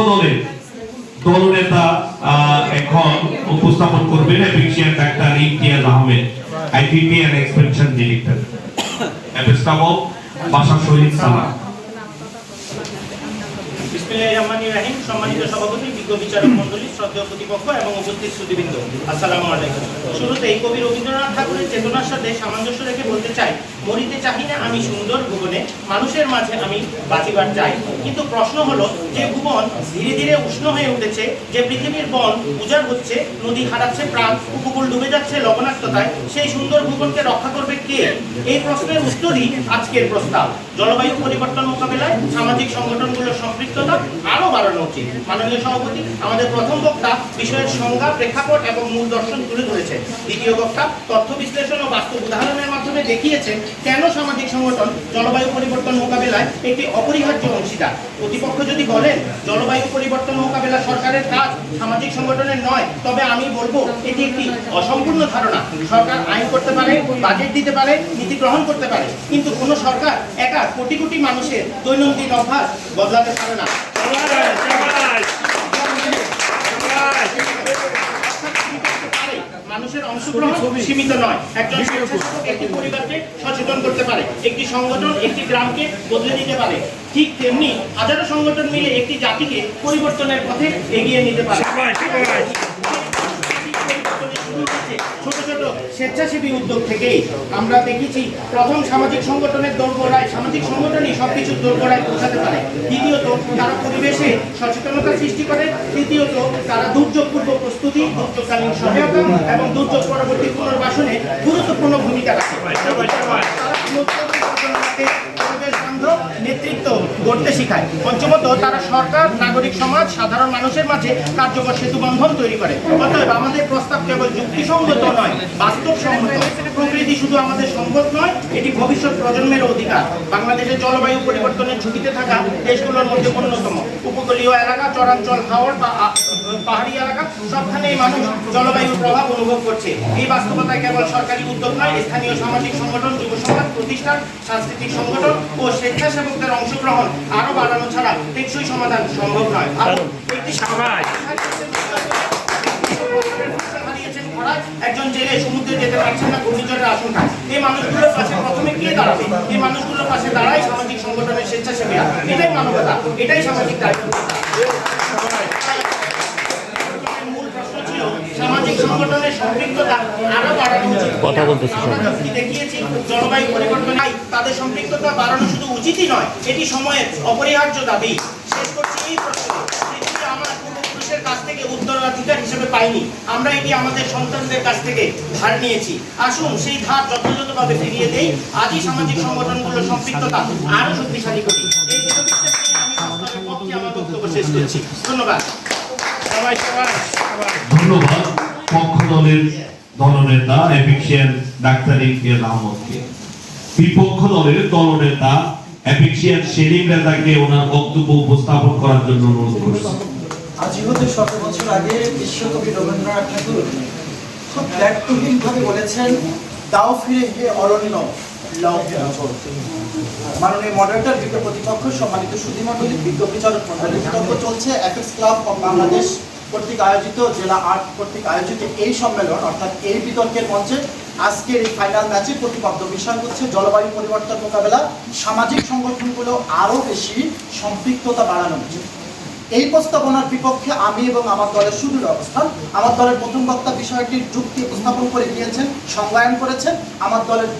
দলের দলনেতা এখন উপস্থাপন করবেন efficient doctor Imtiaz Ahmed, IPP and expansion director. এপিস্টামক ভাষা শহীদ সালাম। বিসমিল্লাহিররহমানিররহিম। সম্মানিত সভাপতি, বিজ্ঞ বিচারক মণ্ডলী, শ্রদ্ধেয় প্রতিপক্ষ এবং উপস্থিত শ্রোতৃবৃন্দ, আসসালামু আলাইকুম। শুরুতেই কবি রবীন্দ্রনাথ ঠাকুরের চেতনার সাথে সামঞ্জস্য রেখে বলতে চাই, মরিতে চাহি না আমি সুন্দর ভুবনে, মানুষের মাঝে আমি বাঁচিবার চাই। কিন্তু প্রশ্ন হলো, যে ভুবন ধীরে ধীরে উষ্ণ হয়ে উঠেছে, যে পৃথিবীর বন উজাড় হচ্ছে, নদী হারাচ্ছে প্রাণ, উপকূল ডুবে যাচ্ছে লবণাক্ততায়, সেই সুন্দর ভুবনকে রক্ষা করবে কে? এই প্রশ্নের উত্তরই আজকের প্রস্তাব। জলবায়ু পরিবর্তন মোকাবেলায় সামাজিক সংগঠনগুলোর সম্পৃক্ততা আরো বাড়ানো উচিত। মাননীয় সভাপতি, আমাদের প্রথম বক্তা বিষয়ের সংজ্ঞা, প্রেক্ষাপট এবং মূল দর্শন তুলে ধরেছে। দ্বিতীয় বক্তা তথ্য বিশ্লেষণ ও বাস্তব উদাহরণের মাধ্যমে দেখিয়েছেন কেন সামাজিক সংগঠন জলবায়ু পরিবর্তন মোকাবেলায় একটি অপরিহার্য অংশীদার। প্রতিপক্ষ যদি বলেন জলবায়ু পরিবর্তন মোকাবেলা সরকারের কাজ, সামাজিক সংগঠনের নয়, তবে আমি বলবো এটি একটি অসম্পূর্ণ ধারণা। সরকার আইন করতে পারে, বাজেট দিতে পারে, নীতি গ্রহণ করতে পারে, কিন্তু কোনো সরকার একা কোটি কোটি মানুষের দৈনন্দিন অভ্যাস বদলাতে পারে না। মানুষের অংশগ্রহণ সীমিত নয়। একজন স্বেচ্ছাসেবক একটি পরিবারকে সচেতন করতে পারে, একটি সংগঠন একটি গ্রামকে বদলে দিতে পারে। ঠিক তেমনি হাজারো সংগঠন মিলে একটি জাতিকে পরিবর্তনের পথে এগিয়ে নিতে পারে। ছোট ছোট স্বেচ্ছাসেবী উদ্যোগ থেকেই আমরা দেখেছি, প্রথম সামাজিক সংগঠনের দোরগোড়ায়, সামাজিক সংগঠনই সবকিছুর দোরগোড়ায় পৌঁছাতে পারে। দ্বিতীয়ত তারা পরিবেশে সচেতনতা সৃষ্টি করে। তৃতীয়ত তারা দুর্যোগ পূর্ব প্রস্তুতি, দুর্যোগকালীন সহায়তা এবং দুর্যোগ পরবর্তী পুনর্বাসনে গুরুত্বপূর্ণ ভূমিকা রাখে। নেতৃত্ব গড়তে শিখায়। পঞ্চমত তারা সরকার, নাগরিক সমাজ, সাধারণ মানুষের মাঝে কার্যকর সেতু বন্ধন তৈরি করে। অতএব আমাদের প্রস্তাব কেবল যুক্তিসঙ্গত নয়, বাস্তবসম্মত। প্রকৃতি শুধু আমাদের সম্পদ নয়, এটি ভবিষ্যৎ প্রজন্মের অধিকার। বাংলাদেশের জলবায়ু পরিবর্তনের ঝুঁকিতে থাকা দেশগুলোর মধ্যে অন্যতম। উপকূলীয় এলাকা, চরাঞ্চল, হাওড় বা পাহাড়ি এলাকা, সবখানেই মানুষ জলবায়ুর প্রভাব অনুভব করছে। এই বাস্তবতায় কেবল সরকারি উদ্যোগ নয়, স্থানীয় সামাজিক সংগঠন, যুব সমাজ প্রতিষ্ঠান, সাংস্কৃতিক সংগঠন ও স্বেচ্ছাসেবকদের অংশগ্রহণ আরো বাড়ানো ছাড়া টেকসই সমাধান সম্ভব নয়। একজন জেলে সমুদ্রে যেতে পারছেন না, ঘূর্ণিঝড়ের আশঙ্কা। এই মানুষগুলোর পাশে প্রথমে কে দাঁড়াবে? এই মানুষগুলোর পাশে দাঁড়ায় সামাজিক সংগঠনের স্বেচ্ছাসেবীরা। এটাই মানবতা, এটাই সামাজিক দায়িত্ব। মূল প্রশ্ন ছিল সামাজিক সংগঠনের সম্পৃক্ততা আরো বাড়ানো উচিত। আমরা দেখিয়েছি জলবায়ু পরিবর্তন তাদের সম্পৃক্ততা বাড়ানো শুধু উচিতই নয়, এটি সময়ের অপরিহার্য দাবি। শেষ করছি এই প্রশ্ন, আমরা পূর্বপুরুষের কাছ থেকে উত্তরাধিকার হিসেবে পাইনি, আমরা এটি আমাদের সন্তানদের কাছ থেকে ধার নিয়েছি। আসুন সেই ধার যথাযথভাবে ফিরিয়ে দেই। আজই সামাজিক সংগঠনগুলোর সম্পৃক্ততা আরো শক্তিশালী করি। এই বিশ্বাস নিয়ে আমি প্রস্তাবের পক্ষে আমার বক্তব্য শেষ করছি। ধন্যবাদ। ধন্যবাদ পক্ষ দলের দলনেতা এফিশিয়েন্ট ডাক্তার ইমতিয়াজ আহমদকে। বিপক্ষ দলের দলনেতা এফিশিয়েন্ট সেলিম রেজাকে ওনার বক্তব্য উপস্থাপন করার জন্য অনুরোধ করছি। আজ হতে ১৭ বছর আগে বিশ্বকবি রবীন্দ্রনাথ ঠাকুর খুব ব্যর্থহীনভাবে বলেছেন, দাও ফিরে হে অরণ্য, লাও হে অচল। মাননীয় মডারেটর, বিজ্ঞ প্রতিপক্ষ, সম্মানিত সুধীমণ্ডলী, বিজ্ঞ বিচারক মণ্ডলী, বিতর্ক চলছে এফএক্স ক্লাব অফ বাংলাদেশ কর্তৃক আয়োজিত, জেলা আর্ট কর্তৃক আয়োজিত এই সম্মেলন অর্থাৎ এই বিতর্কের মঞ্চে আজকের এই ফাইনাল ম্যাচে প্রতিপাদ্য বিষয় হচ্ছে জলবায়ু পরিবর্তন মোকাবেলা সামাজিক সংগঠনগুলো আরও বেশি সম্পৃক্ততা বাড়ানো উচিত। এই প্রস্তাবনার বিপক্ষে আমি এবং আমার দলের সুদৃঢ় অবস্থান। আমার দলের প্রথম বক্তা বিষয়টির যুক্তি উপস্থাপন করে দিয়েছেন, সংজ্ঞায়ন করেছেন। আমার দলের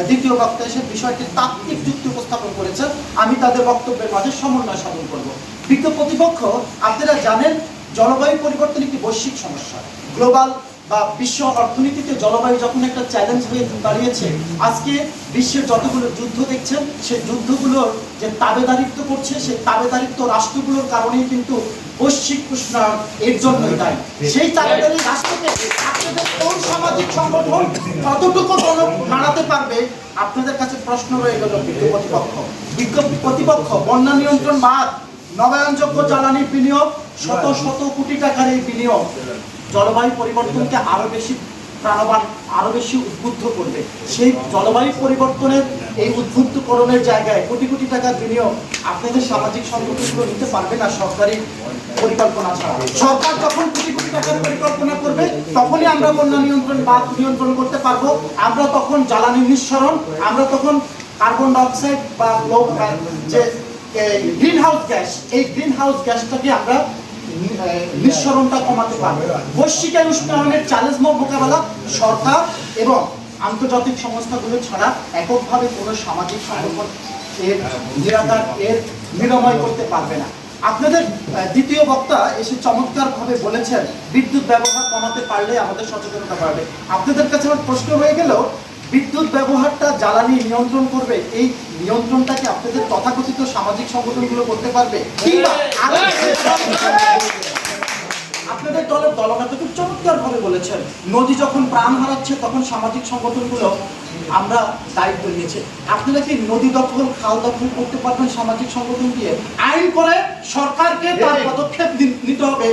দ্বিতীয় বক্তা এসে বিষয়টির তাত্ত্বিক যুক্তি উপস্থাপন করেছেন। আমি তাদের বক্তব্যের মাঝে সমন্বয় সাধন করব। বিজ্ঞ প্রতিপক্ষ, আপনারা জানেন জলবায়ু পরিবর্তন একটি বৈশ্বিক সমস্যা। গ্লোবাল বা বিশ্ব অর্থনীতিতে জলবায়ু যখন একটা চ্যালেঞ্জ হয়ে দাঁড়িয়েছে, আজকে বিশ্বের যতগুলো যুদ্ধ দেখছেন, সেই যুদ্ধগুলোর যে তাবেদারিত্ব করছে, সেই তাবেদারিত্ব রাষ্ট্রগুলোর কারণেই কিন্তু বৈশ্বিক উষ্ণায়ন এর জন্যই দায়ী। সেই তাবেদারি রাষ্ট্রকে আপনাদের কোন সামাজিক সংগঠন কতটুকু মানাতে পারবে? আপনাদের কাছে প্রশ্ন রয়ে গেল বিজ্ঞ প্রতিপক্ষ। বিজ্ঞ প্রতিপক্ষ বন্যা নিয়ন্ত্রণ মাঠ, নবায়নযোগ্য জ্বালানি বিনিয়োগ, শত শত কোটি টাকার এই বিনিয়োগ জলবায়ু পরিবর্তনকে আরো বেশি প্রাণবান আরো বেশি উদ্বুদ্ধ করবে। সেই জলবায়ু পরিবর্তনের এই উদ্বুদ্ধকরণের জায়গায় কোটি কোটি টাকার বিনিয়োগ আপনাদের সামাজিক সংগঠনগুলো নিতে পারবে না সরকারি পরিকল্পনা ছাড়া। সরকার যখন কোটি কোটি টাকার পরিকল্পনা করবে তখনই আমরা বন্যা নিয়ন্ত্রণ বাঁধ নিয়ন্ত্রণ করতে পারবো। আমরা তখন জ্বালানি নিঃসরণ, আমরা তখন কার্বন ডাইঅক্সাইড বা যে গ্রিন হাউস গ্যাস, এই গ্রিন হাউস গ্যাসটাকে আমরা নিঃসরণটা কমাতে পারবে। বৈশ্বিক উষ্ণায়নের চ্যালেঞ্জ মোকাবেলা সরকার এবং আন্তর্জাতিক সংস্থাগুলো ছাড়া এককভাবে কোনো সামাজিক সংগঠন এর নিরাকার এর নিরাময় করতে পারবে না। আপনাদের দ্বিতীয় বক্তা এসে চমৎকারভাবে বলেছেন বিদ্যুৎ ব্যবহার কমাতে পারলে আমাদের সচেতনতা বাড়বে। আপনাদের কাছে আমার প্রশ্ন রয়ে গেল, বিদ্যুৎ ব্যবহারটা জ্বালানি নিয়ন্ত্রণ করবে, এই নিয়ন্ত্রণটাকে আপনাদের তথাকথিত সামাজিক সংগঠনগুলো করতে পারবে? আপনাদের দলের দলনেতা খুব চমৎকারভাবে বলেছেন নদী যখন প্রাণ হারাচ্ছে তখন সামাজিক সংগঠনগুলো আমরা দায়িত্ব নিয়েছে। আপনারা কি নদী দখল খাল দখল করতে পারবেন সামাজিক সংগঠন দিয়ে? আইন করে সরকারকে তার পদক্ষেপ নিতে হবে।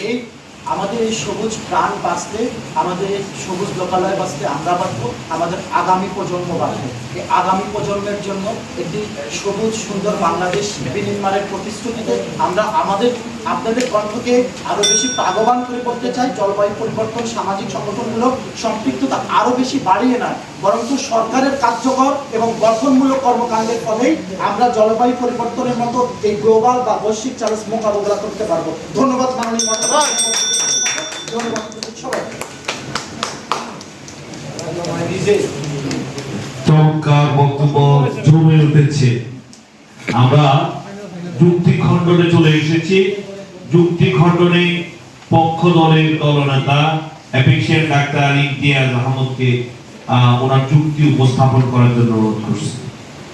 এই আমাদের এই সবুজ প্রাণ বাঁচতে, আমাদের এই সবুজ লোকালয় বাঁচতে আমরা বাঁচবো, আমাদের আগামী প্রজন্ম বাঁচবে। এই আগামী প্রজন্মের জন্য একটি সবুজ সুন্দর বাংলাদেশ বিনির্মাণের প্রতিশ্রুতিতে আমরা আপনাদের কণ্ঠকে আরো বেশি প্রাগবান করে করতে চাই। জলবায়ু পরিবর্তন সামাজিক সংগঠনগুলো সম্পৃক্ততা আরো বেশি বাড়িয়ে নয়, বরঞ্চ সরকারের কার্যকর এবং গঠনমূলক কর্মকাণ্ডের ফলেই আমরা জলবায়ু পরিবর্তনের মতো এই গ্লোবাল বা বৈশ্বিক চ্যালেঞ্জ মোকাবিলা করতে পারবো। ধন্যবাদ মাননীয় চমৎকার বক্তব্য জমে উঠেছে। আমরা যুক্তি খণ্ডনে চলে এসেছি। যুক্তি খণ্ডনে পক্ষ দলের দলনেতা অ্যাপেক্সিয়ান ডাক্তার ইমতিয়াজ আহমদকে ওনার যুক্তি উপস্থাপন করার জন্য অনুরোধ করছি।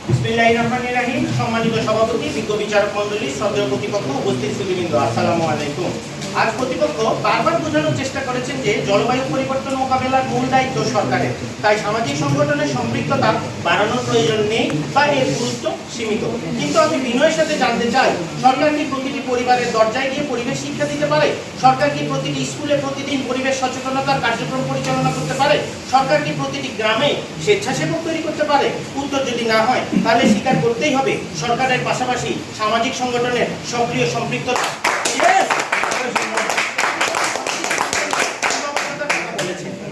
বিসমিল্লাহিররহমানিররহিম। সম্মানিত সভাপতি, বিজ্ঞ বিচারক মণ্ডলী, শ্রদ্ধেয় প্রতিপক্ষ, উপস্থিত সুধীবৃন্দ, আসসালামু আলাইকুম। আজ প্রতিপক্ষ বারবার বোঝানোর চেষ্টা করেছেন যে জলবায়ু পরিবর্তন মোকাবেলার মূল দায়িত্ব সরকারের, তাই সামাজিক সংগঠনের সম্পৃক্ততা বাড়ানোর প্রয়োজন নেই বা এর গুরুত্ব সীমিত। কিন্তু আমি বিনয়ের সাথে জানতে চাই, সরকার কি প্রতিটি পরিবারের দরজায় গিয়ে পরিবেশ শিক্ষা দিতে পারে? সরকার কি প্রতিটি স্কুলে প্রতিদিন পরিবেশ সচেতনতার কার্যক্রম পরিচালনা করতে পারে? সরকার কি প্রতিটি গ্রামে স্বেচ্ছাসেবক তৈরি করতে পারে? উত্তর যদি না হয় তাহলে স্বীকার করতেই হবে সরকারের পাশাপাশি সামাজিক সংগঠনের সক্রিয় সম্পৃক্ততা।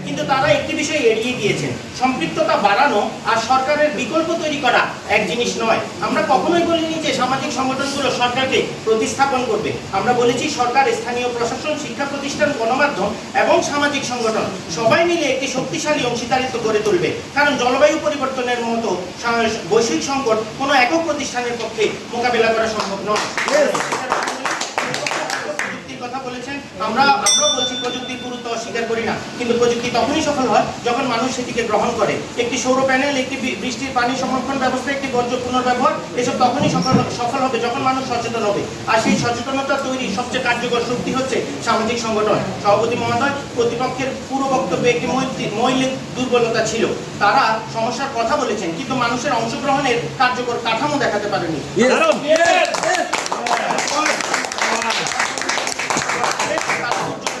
কিন্তু তারা একটি বিষয় এড়িয়ে গিয়েছেন, সম্পৃক্ততা বাড়ানো আর সরকারের বিকল্প তৈরি করা এক জিনিস নয়। আমরা কখনোই বলিনি যে সামাজিক সংগঠনগুলো সরকারকে প্রতিস্থাপন করবে। আমরা বলেছি সরকার, স্থানীয় প্রশাসন, শিক্ষা প্রতিষ্ঠান, গণমাধ্যম এবং সামাজিক সংগঠন সবাই মিলে একটি শক্তিশালী অংশীদারিত্ব গড়ে তুলবে। কারণ জলবায়ু পরিবর্তনের মতো বৈশ্বিক সংকট কোনো একক প্রতিষ্ঠানের পক্ষে মোকাবেলা করা সম্ভব নয়। কথা বলেছেন, আমরাও বলছি প্রযুক্তির গুরুত্ব অস্বীকার করি না, কিন্তু প্রযুক্তি তখনই সফল হয় যখন মানুষ সেটিকে গ্রহণ করে। একটি সৌর প্যানেল, একটি বৃষ্টির পানি সংরক্ষণ ব্যবস্থা, একটি বর্জ্য পুনর্ব্যবহার, এসব তখনই সফল হবে যখন মানুষ সচেতন হবে। আর সেই সচেতনতা তৈরি সবচেয়ে কার্যকর শক্তি হচ্ছে সামাজিক সংগঠন। সভাপতি মহোদয়, প্রতিপক্ষের পুরো বক্তব্যে একটি মৌলিক দুর্বলতা ছিল। তারা সমস্যার কথা বলেছেন কিন্তু মানুষের অংশগ্রহণের কার্যকর কাঠামো দেখাতে পারেনি।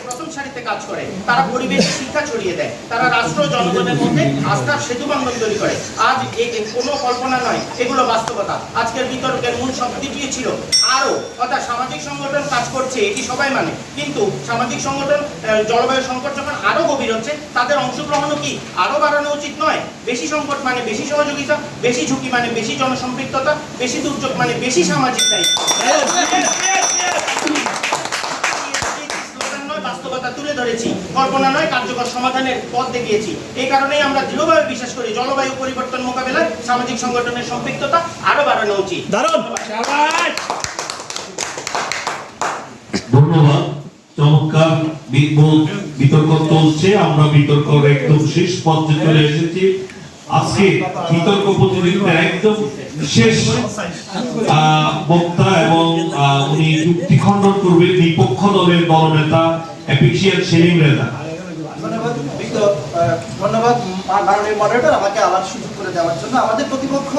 প্রথম সারিতে কাজ করে, তারা পরিবেশ শিক্ষা ছড়িয়ে দেয়, তারা রাষ্ট্র জনগণের মধ্যে আস্থার সেতু বন্ধন তৈরি করে। আজ কোনো কল্পনা নয়, এগুলো বাস্তবতা। আজকের বিতর্কের মূল শব্দটিই ছিল আরো, অর্থাৎ সামাজিক সংগঠন কাজ করছে এটি সবাই মানে, কিন্তু সামাজিক সংগঠন জলবায়ু সংকট যখন আরো গভীর হচ্ছে তাদের অংশগ্রহণও কি আরো বাড়ানো উচিত নয়? বেশি সংকট মানে বেশি সহযোগিতা, বেশি ঝুঁকি মানে বেশি জনসম্পৃক্ততা, বেশি দুর্যোগ মানে বেশি সামাজিক দায়িত্ব। বাস্তবতা তুলে ধরেছি, কল্পনা নয়, কার্যকর সমাধানের পথ দেখিয়েছি। এই কারণেই আমরা দৃঢ়ভাবে বিশ্বাস করি জলবায়ু পরিবর্তন মোকাবেলায় সামাজিক সংগঠনের সম্পৃক্ততা আরো বাড়ানো উচিত। ধন্যবাদ। চমৎকার বিতর্ক চলছে, আমরা বিতর্কের একদম শেষ পর্যায়ে চলে এসেছি। আজকে বিতর্ক প্রতিযোগিতার একদম শেষ বক্তা এবং উনি যুক্তি খণ্ডন করবেন বিপক্ষ দলের দলনেতা অ্যাপেক্সিয়ান সেলিম রেজা। ধন্যবাদ মাননীয় মডারেটর আমাকে আবার সুযোগ করে দেওয়ার জন্য। আমাদের প্রতিপক্ষ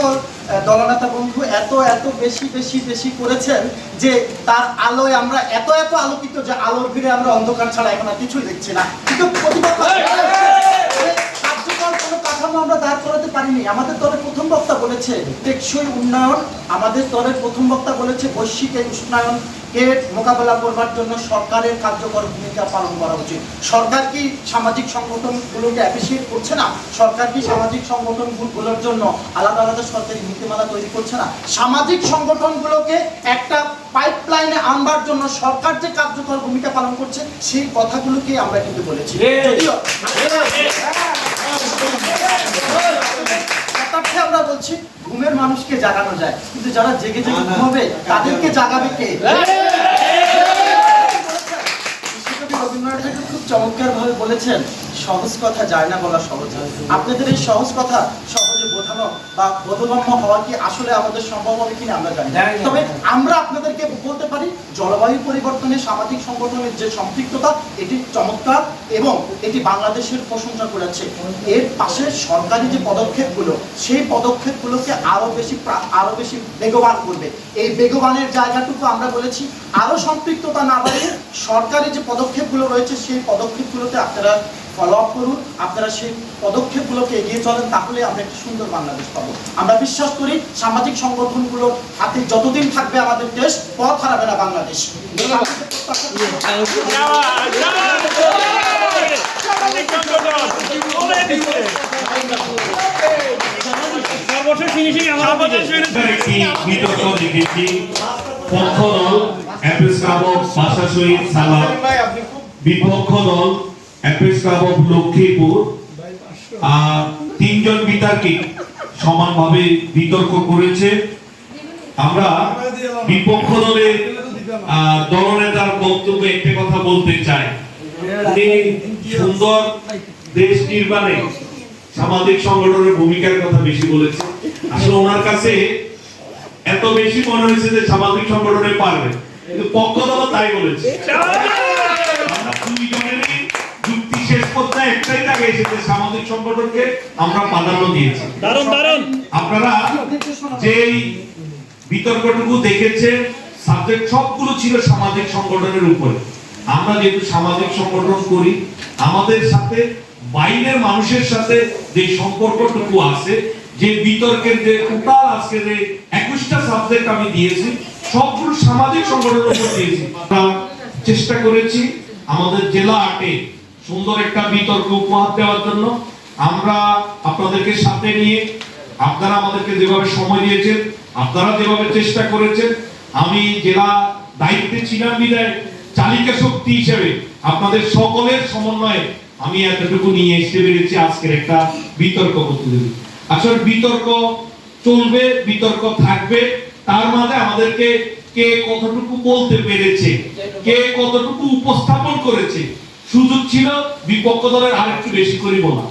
দলনেতা বন্ধু এত এত বেশি বেশি বেশি করেছেন যে তার আলোয় আমরা এত এত আলোকিত যে আলোর ভিড়ে আমরা অন্ধকার ছাড়া এখন আর কিছুই দেখছি না। কিন্তু প্রতিবাদ কার্যকর কোনো কাঠামো আমরা দাঁড় করাতে পারিনি। আমাদের দলের প্রথম বক্তা বলেছে টেকসই উন্নয়ন, আমাদের দলের প্রথম বক্তা বলেছে বৈশ্বিক এই উষ্ণায়নকে মোকাবেলা করবার জন্য সরকারের কার্যকর ভূমিকা পালন করা উচিত। সরকার কি সামাজিক সংগঠনগুলোকে অ্যাপ্রিসিয়েট করছে না? সরকার কি সামাজিক সংগঠনগুলোর জন্য আলাদা আলাদা সরকারি নীতিমালা তৈরি করছে না? সামাজিক সংগঠনগুলোকে একটা পাইপলাইনে আনবার জন্য সরকার যে কার্যকর ভূমিকা পালন করছে সেই কথাগুলোকে আমরা কিন্তু বলেছি। যদিও আমরা বলছি ঘুমের মানুষকে জাগানো যায়, কিন্তু যারা জেগে জেগে ঘুমাবে তাদেরকে জাগাবে কে? রবীন্দ্রনাথ ঠাকুর খুব চমৎকার ভাবে বলেছেন, সহজ কথা যায় না বলা সহজ। আপনাদের এই সহজ কথা সহজে বোঝানো বা বোধগম্য হওয়া কি আসলে আমাদের সম্ভব হবে কিনা আমরা জানি না। তবে আমরা আপনাদেরকে বলতে পারি জলবায়ু পরিবর্তনে সামাজিক সংগঠনের যে সম্পৃক্ততা এটি চমৎকার এবং এটি বাংলাদেশের প্রশংসা করেছে। এর পাশে সরকারি যে পদক্ষেপগুলো সেই পদক্ষেপগুলোকে আরো বেশি বেগবান করবে। এই বেগবানের জায়গাটুকু আমরা বলেছি আরো সম্পৃক্ততা না বাড়িয়ে সরকারি যে পদক্ষেপগুলো রয়েছে সেই পদক্ষেপগুলোতে আপনারা ফলো আপ করুন, আপনারা সেই পদক্ষেপগুলোকে এগিয়ে চলেন, তাহলে আমরা একটি সুন্দর বাংলাদেশ পাবো। আমরা বিশ্বাস করি সামাজিক সংগঠনগুলোর হাতে যতদিন থাকবে আমাদের দেশ, পথ হারাবে না বাংলাদেশ। বিপক্ষ দল অ্যাপিস ক্লাব অফ লক্ষ্মীপুর তিনজন বিতর্কিত সমানভাবে বিতর্ক করেছে। আমরা বিপক্ষ দলের দলনেতার বক্তব্যে একটা কথা বলতে চাই। উনি সুন্দর দেশ নির্মাণে সামাজিক সংগঠনের ভূমিকার কথা বেশি বলেছে। আসলে ওনার কাছে এত বেশি মনে হয়েছে যে সামাজিক সংগঠনে পারবে, কিন্তু পক্ষ দল তাই বলেছে। আমরা দুইজনেরই যুক্তি শেষ করতে একটাই জায়গা এসেছে, সামাজিক সংগঠনকে আমরা প্রাধান্য দিয়েছি। আপনারা যেই বিতর্কটুকু দেখেছেন সাবজেক্ট সবগুলো ছিল সামাজিক সংগঠনের উপরে। আমরা যেহেতু সামাজিক সংগঠন করি, আমাদের সাথে বাইরের মানুষের সাথে যে সম্পর্কটুকু আছে, যে বিতর্কের যে টোটাল আজকে যে 21টা সাবজেক্ট আমি দিয়েছি সবগুলো সামাজিক সংগঠনের উপর দিয়েছি। আমরা চেষ্টা করেছি আমাদের জেলা 8-এ সুন্দর একটা বিতর্ক উপহার দেওয়ার জন্য। আমরা আপনাদেরকে সাথে নিয়ে আপনারা আমাদেরকে যেভাবে সময় দিয়েছেন, আপনারা যেভাবে চেষ্টা করেছেন, আমি জেলা দায়িত্বে ছিলাম বিদায় চালিকা শক্তি হিসেবে আপনাদের সকলের সমন্বয়ে আমি এতটুকু নিয়ে এসে পেরেছি আজকের একটা বিতর্ক প্রতিযোগিতা। আসলে বিতর্ক চলবে, বিতর্ক থাকবে, তার মাঝে আমাদেরকে কে কতটুকু বলতে পেরেছে, কে কতটুকু উপস্থাপন করেছে। সুযোগ ছিল বিপক্ষ দলের আরেকটু বেশি করে বলা,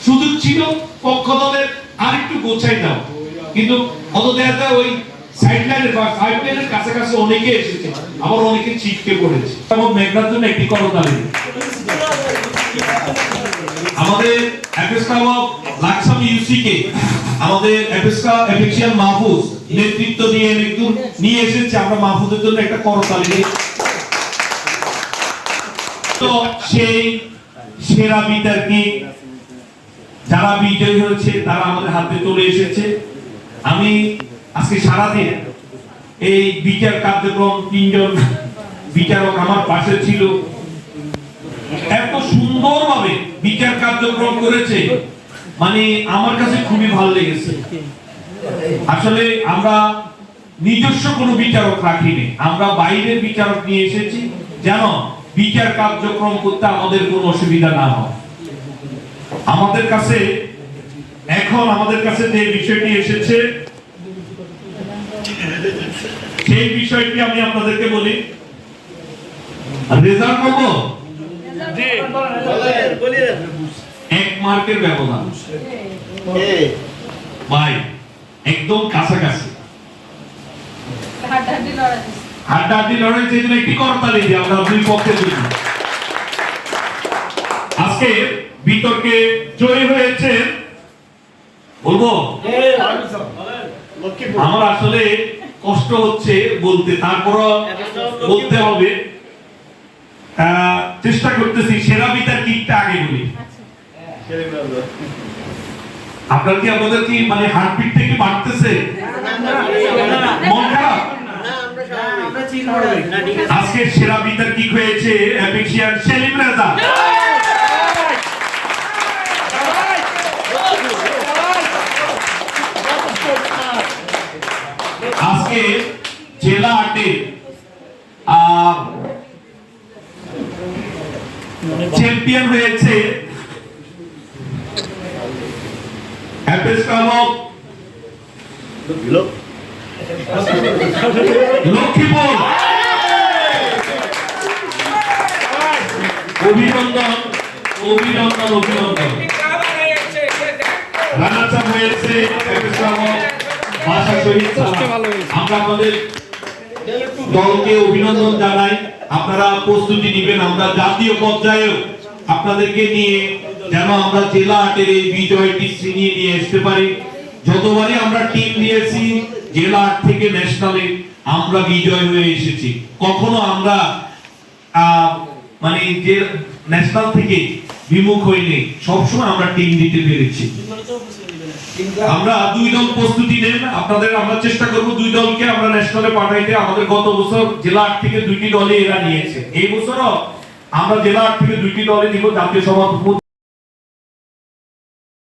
সুযোগ ছিল পক্ষ দলের আরেকটু গোছাই দাও, কিন্তু অত দেখা যায় ওই সাইডলাইনের বা সাইডলাইনের কাছাকাছি অনেকে এসেছে, আবার অনেকে ছিটকে পড়েছে। এবং মেঘনার জন্য একটি করতালি। আমাদের অ্যাপিসকা লাকসাম ইউসি কে আমাদের অ্যাপিসকা এফিশিয়াল মাহফুজ নেতৃত্ব দিয়ে একদম নিয়ে এসেছে। আমরা মাহফুজের জন্য একটা করতালি দিই। তো সেই সেরা বিতর্কী যারা বিজয়ী হয়েছে তারা আমাদের হাতে চলে এসেছে। আমি আজকে সারাদিন এই বিচার কার্যক্রম, তিনজন বিচারক আমার পাশে ছিল, এত সুন্দরভাবে বিচার কার্যক্রম করেছে, মানে আমার কাছে খুবই ভালো লেগেছে। আসলে আমরা নিজস্ব কোনো বিচারক রাখিনি, আমরা বাইরের বিচারক নিয়ে এসেছি যেন বিচার কার্যক্রম করতে আমাদের কোনো অসুবিধা না হয়। আমাদের কাছে যে বিষয়টি এসেছে সেই বিষয়টি আমি আপনাদেরকে বলি। রেজাল্ট নেব, এক মার্কের ব্যবধান ভাই, একদম কাছাকাছি হাড্ডাহাড্ডি লড়াই। সেই জন্য একটি করতালি দিই আমরা দুই পক্ষের জন্য। আজকে বিতর্কে জয়ী হয়েছে বলবো আমার আসলে কষ্ট হচ্ছে বলতে, তারপরও বলতে হবে। চেষ্টা করতেছি সেরা বিতর্কিকটা আগে বলি। আপনার কি আপনাদের কি মানে হার্টবিট থেকে বাড়তেছে? মন খারাপ? আজকে সেরা বিতর্কিক হয়েছে এপিক্সিয়ান সেলিম রেজা। আজকে জেলা 8-এ চ্যাম্পিয়ন হয়েছে লক্ষ্মীপুর। অভিনন্দন অভিনন্দন অভিনন্দন। রানার্স আপ হয়েছে ভাষা শহীদ। আমরা আমাদের দলকে অভিনন্দন জানাই। আপনারা প্রস্তুতি নেবেন, আমরা জাতীয় পর্যায়েও আপনাদেরকে নিয়ে যেন আমরা জেলা 8-এর এই বিজয়টি ছিনিয়ে নিয়ে আসতে পারি। যতবারই আমরা টিম দিয়েছি জেলা 8 থেকে ন্যাশনালে আমরা বিজয় হয়ে এসেছি। কখনো আমরা মানে যে ন্যাশনাল থেকে বিমুখ হইনি, সবসময় আমরা টিম দিতে পেরেছি। আমরা 2 দল প্রস্তুতি নেন আপনাদের, আমরা চেষ্টা করব 2 দলকে আমরা ন্যাশনালে পাঠাইতে। আমাদের গত বছর জেলা 8 থেকে 2টি দলে এরা নিয়েছে, এই বছরও আমরা জেলা 8 থেকে 2টি দলে নিব জাতীয় সভা।